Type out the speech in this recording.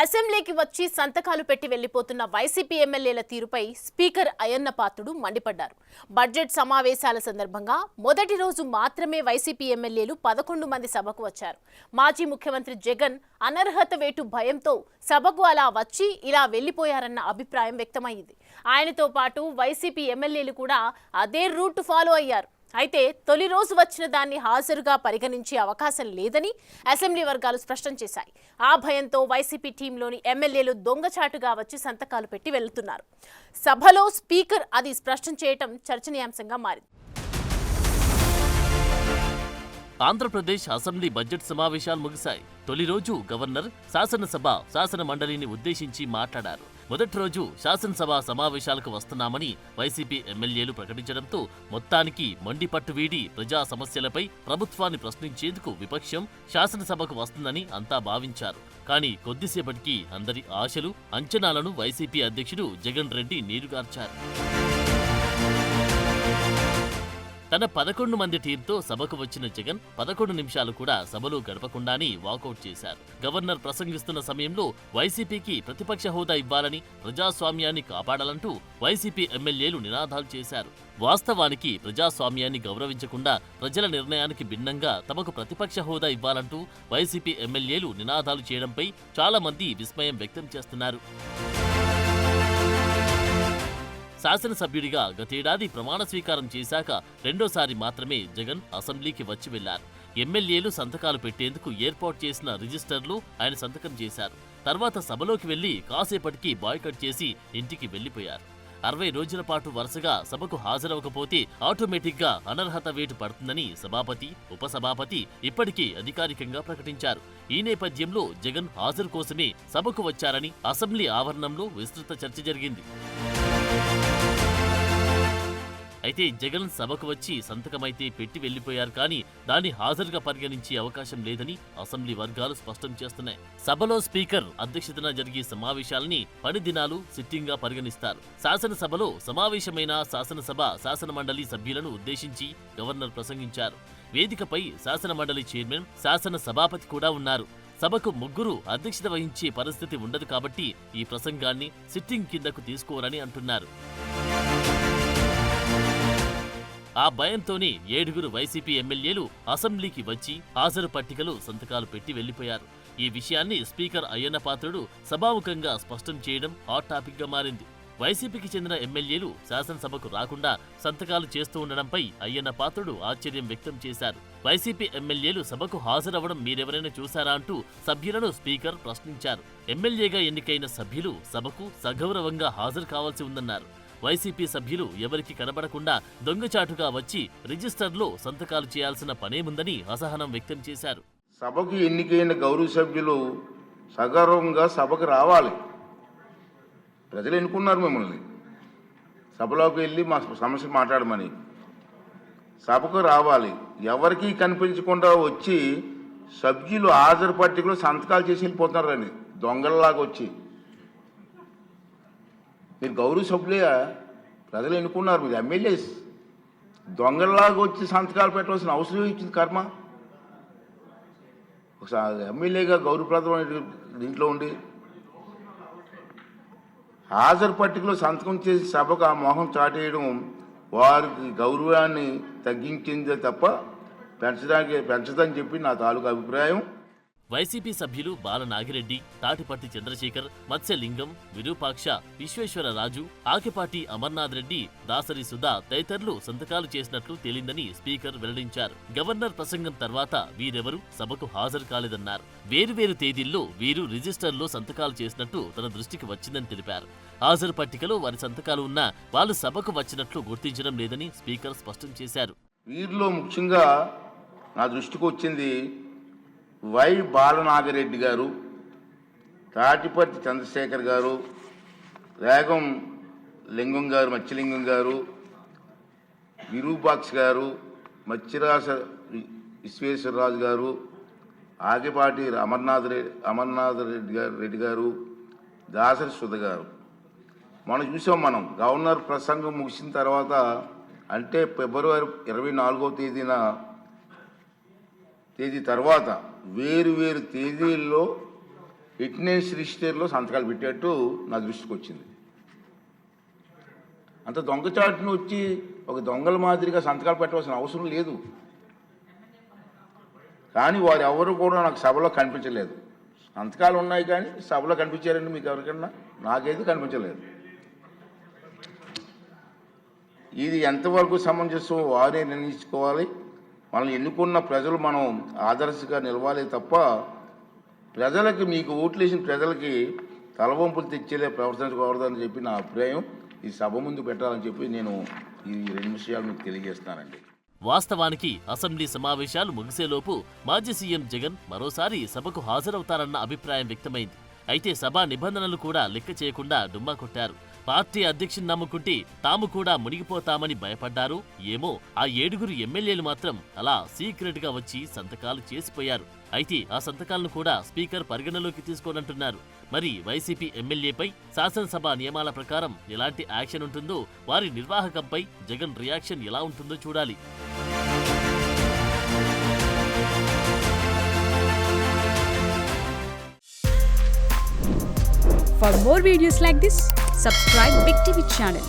అసెంబ్లీకి వచ్చి సంతకాలు పెట్టి వెళ్లిపోతున్న వైసీపీ ఎమ్మెల్యేల తీరుపై స్పీకర్ అయ్యన్న పాత్రుడు మండిపడ్డారు. బడ్జెట్ సమావేశాల సందర్భంగా మొదటి రోజు మాత్రమే వైసీపీ ఎమ్మెల్యేలు 11 మంది సభకు వచ్చారు. మాజీ ముఖ్యమంత్రి జగన్ అనర్హత వేటు భయంతో సభకు అలా వచ్చి ఇలా వెళ్లిపోయారన్న అభిప్రాయం వ్యక్తమైంది. ఆయనతో పాటు వైసీపీ ఎమ్మెల్యేలు కూడా అదే రూట్ ఫాలో అయ్యారు. అయితే తొలి రోజు వచ్చిన దాన్ని హాజరుగా పరిగణించే అవకాశం లేదని అసెంబ్లీ వర్గాలు స్పష్టం చేశాయి. ఆ భయంతో వైసీపీ టీంలోని ఎమ్మెల్యేలు దొంగచాటుగా వచ్చి సంతకాలు పెట్టి వెళ్తున్నారు. సభలో స్పీకర్ అది స్పష్టం చేయటం చర్చనీయాంశంగా మారింది. ఆంధ్రప్రదేశ్ అసెంబ్లీ బడ్జెట్ సమావేశాలు ముగిశాయి. తొలి రోజు గవర్నర్ శాసనసభ శాసన మండలిని ఉద్దేశించి మాట్లాడారు. మొదటి రోజు శాసనసభ సమావేశాలకు వస్తున్నామని వైసీపీ ఎమ్మెల్యేలు ప్రకటించడంతో మొత్తానికి మండిపట్టు వీడి ప్రజా సమస్యలపై ప్రభుత్వాన్ని ప్రశ్నించేందుకు విపక్షం శాసనసభకు వస్తుందని అంతా భావించారు. కానీ కొద్దిసేపటికి అందరి ఆశలు, అంచనాలను వైసీపీ అధ్యక్షుడు జగన్ రెడ్డి నీరుగార్చారు. తన 11 మంది టీంతో సభకు వచ్చిన జగన్ 11 నిమిషాలు కూడా సభలో గడపకుండానే వాకౌట్ చేశారు. గవర్నర్ ప్రసంగిస్తున్న సమయంలో వైసీపీకి ప్రతిపక్ష హోదా ఇవ్వాలని, ప్రజాస్వామ్యాన్ని కాపాడాలంటూ వైసీపీ ఎమ్మెల్యేలు నినాదాలు చేశారు. వాస్తవానికి ప్రజాస్వామ్యాన్ని గౌరవించకుండా ప్రజల నిర్ణయానికి భిన్నంగా తమకు ప్రతిపక్ష హోదా ఇవ్వాలంటూ వైసీపీ ఎమ్మెల్యేలు నినాదాలు చేయడంపై చాలా మంది విస్మయం వ్యక్తం చేస్తున్నారు. శాసనసభ్యుడిగా గతేడాది ప్రమాణ స్వీకారం చేశాక రెండోసారి మాత్రమే జగన్ అసెంబ్లీకి వచ్చి వెళ్లారు. ఎమ్మెల్యేలు సంతకాలు పెట్టేందుకు ఏర్పాటు చేసిన రిజిస్టర్లు ఆయన సంతకం చేశారు. తర్వాత సభలోకి వెళ్లి కాసేపటికి బాయ్కట్ చేసి ఇంటికి వెళ్లిపోయారు. 60 రోజుల పాటు వరుసగా సభకు హాజరవకపోతే ఆటోమేటిక్గా అనర్హత వేటు పడుతుందని సభాపతి, ఉపసభాపతి ఇప్పటికే అధికారికంగా ప్రకటించారు. ఈ నేపథ్యంలో జగన్ హాజరు కోసమే సభకు వచ్చారని అసెంబ్లీ ఆవరణంలో విస్తృత చర్చ జరిగింది. అయితే జగన్ సభకు వచ్చి సంతకమైతే పెట్టి వెళ్లిపోయారు, కానీ దాన్ని హాజరుగా పరిగణించే అవకాశం లేదని అసెంబ్లీ వర్గాలు స్పష్టం చేస్తున్నాయి. సభలో స్పీకర్ అధ్యక్షతన జరిగే సమావేశాలని పని దినాలు సిట్టింగ్ గా పరిగణిస్తారు. శాసనసభలో సమావేశమైన శాసనసభ శాసన మండలి సభ్యులను ఉద్దేశించి గవర్నర్ ప్రసంగించారు. వేదికపై శాసన మండలి చైర్మన్, శాసన సభాపతి కూడా ఉన్నారు. సభకు ముగ్గురు అధ్యక్షత వహించే పరిస్థితి ఉండదు కాబట్టి ఈ ప్రసంగాన్ని సిట్టింగ్ కిందకు తీసుకోరని అంటున్నారు. ఆ భయంతోనే 7గురు వైసీపీ ఎమ్మెల్యేలు అసెంబ్లీకి వచ్చి హాజరు పట్టికలు సంతకాలు పెట్టి వెళ్లిపోయారు. ఈ విషయాన్ని స్పీకర్ అయ్యన్న పాత్రుడు సభాముఖంగా స్పష్టం చేయడం హాట్ టాపిక్ గా మారింది. వైసీపీకి చెందిన ఎమ్మెల్యేలు శాసనసభకు రాకుండా సంతకాలు చేస్తూ ఉండడంపై అయ్యన్న పాత్రుడు ఆశ్చర్యం వ్యక్తం చేశారు. వైసీపీ ఎమ్మెల్యేలు సభకు హాజరవడం మీరెవరైనా చూశారా అంటూ సభ్యులను స్పీకర్ ప్రశ్నించారు. ఎమ్మెల్యేగా ఎన్నికైన సభ్యులు సభకు సగౌరవంగా హాజరు కావాల్సి ఉందన్నారు. వైసీపీ సభ్యులు ఎవరికి కనబడకుండా దొంగచాటుగా వచ్చి రిజిస్టర్లో సంతకాలు చేయాల్సిన పనేముందని అసహనం వ్యక్తం చేశారు. సభకు ఎన్నికైన గౌరవ సభ్యులు సగౌరవంగా సభకు రావాలి. ప్రజలు ఎన్నుకున్నారు మిమ్మల్ని, సభలోకి వెళ్ళి మా సమస్య మాట్లాడమని. సభకు రావాలి. ఎవరికి కనిపించకుండా వచ్చి సభ్యులు హాజరు పట్టికలో సంతకాలు చేసి వెళ్ళిపోతున్నారని దొంగలలాగా వచ్చి. మీరు గౌరవ సభ్యులే, ప్రజలు ఎన్నుకున్నారు, మీరు ఎమ్మెల్యేస్. దొంగలలాగా వచ్చి సంతకాలు పెట్టవలసిన అవసరం ఇచ్చింది కర్మ. ఒకసారి ఎమ్మెల్యేగా గౌరవప్రదమైన దీంట్లో ఉండి హాజరు పట్టికలో సంతకం చేసి సభకు ఆ మొహం చాటేయడం వారికి గౌరవాన్ని తగ్గించిందే తప్ప పెంచదని చెప్పి నా తాలూకు అభిప్రాయం. వైసీపీ సభ్యులు బాల నాగిరెడ్డి, తాటిపట్టి చంద్రశేఖర్, మత్స్యలింగం, విరూపాక్ష, విశ్వేశ్వరరాజు, ఆకిపాటి అమర్నాథ్ రెడ్డి, దాసరి సుధా తదితరులు సంతకాలు చేసినట్లు తేలిందని స్పీకర్ వెల్లడించారు. గవర్నర్ ప్రసంగం తర్వాత వీరెవరూ సభకు హాజరు కాలేదన్నారు. వేరువేరు తేదీల్లో వీరు రిజిస్టర్లో సంతకాలు చేసినట్టు తన దృష్టికి వచ్చిందని తెలిపారు. హాజరు పట్టికలో వారి సంతకాలు ఉన్నా వాళ్ళు సభకు వచ్చినట్లు గుర్తించడం లేదని స్పీకర్ స్పష్టం చేశారు. వీరిలో ముఖ్యంగా నా దృష్టికి వచ్చింది వై బాలనాగిరెడ్డి గారు, తాటిపర్తి చంద్రశేఖర్ గారు, రేగం లింగం గారు, మత్స్యలింగం గారు, విరూపాక్ష గారు, మత్స్యరాస విశ్వేశ్వరరాజు గారు, ఆకిపాటి అమర్నాథ్ రెడ్డి గారు, దాసరి సుధ గారు. మనం చూసాం. మనం గవర్నర్ ప్రసంగం ముగిసిన తర్వాత అంటే ఫిబ్రవరి 24వ తేదీ తర్వాత వేరు వేరు తేదీల్లో అటెండెన్స్ రిజిస్టర్లో సంతకాలు పెట్టేట్టు నా దృష్టికి వచ్చింది. అంత దొంగచాటును వచ్చి ఒక దొంగల మాదిరిగా సంతకాలు పెట్టవలసిన అవసరం లేదు. కానీ వారు ఎవరు కూడా నాకు సభలో కనిపించలేదు. సంతకాలు ఉన్నాయి కానీ సభలో కనిపించారండి మీకు ఎవరికన్నా? నాకైతే కనిపించలేదు. ఇది ఎంతవరకు సమంజసం వారే నిర్ణయించుకోవాలి. మనల్ని ఎన్నుకున్న ప్రజలు మనం ఆదర్శంగా నిలవాలి తప్ప ప్రజలకి, మీకు ఓట్లు వేసిన ప్రజలకి తలవంపులు తెచ్చేలే ప్రవర్తించకూడదని చెప్పి నా అభిప్రాయం. ఈ సభ ముందు పెట్టాలని చెప్పి నేను ఈ 2 విషయాలు మీకు తెలియజేస్తున్నానండి. వాస్తవానికి అసెంబ్లీ సమావేశాలు ముగిసేలోపు మాజీ సీఎం జగన్ మరోసారి సభకు హాజరవుతారన్న అభిప్రాయం వ్యక్తమైంది. అయితే సభా నిబంధనలు కూడా లెక్క చేయకుండా డుమ్మా కొట్టారు. పార్టీ అధ్యక్షుని నమ్ముకుంటే తాము కూడా మునిగిపోతామని భయపడ్డారు. ఏమో ఆ 7 ఎమ్మెల్యేలు మాత్రం అలా సీక్రెట్ గా వచ్చి సంతకాలు చేసిపోయారు. అయితే ఆ సంతకాలను కూడా స్పీకర్ పరిగణలోకి తీసుకోనంటున్నారు. మరి వైసీపీ ఎమ్మెల్యేపై శాసనసభ నియమాల ప్రకారం ఎలాంటి యాక్షన్ ఉంటుందో, వారి నిర్వాహకంపై జగన్ రియాక్షన్ ఎలా ఉంటుందో చూడాలి. For more videos like this, subscribe Big TV channel.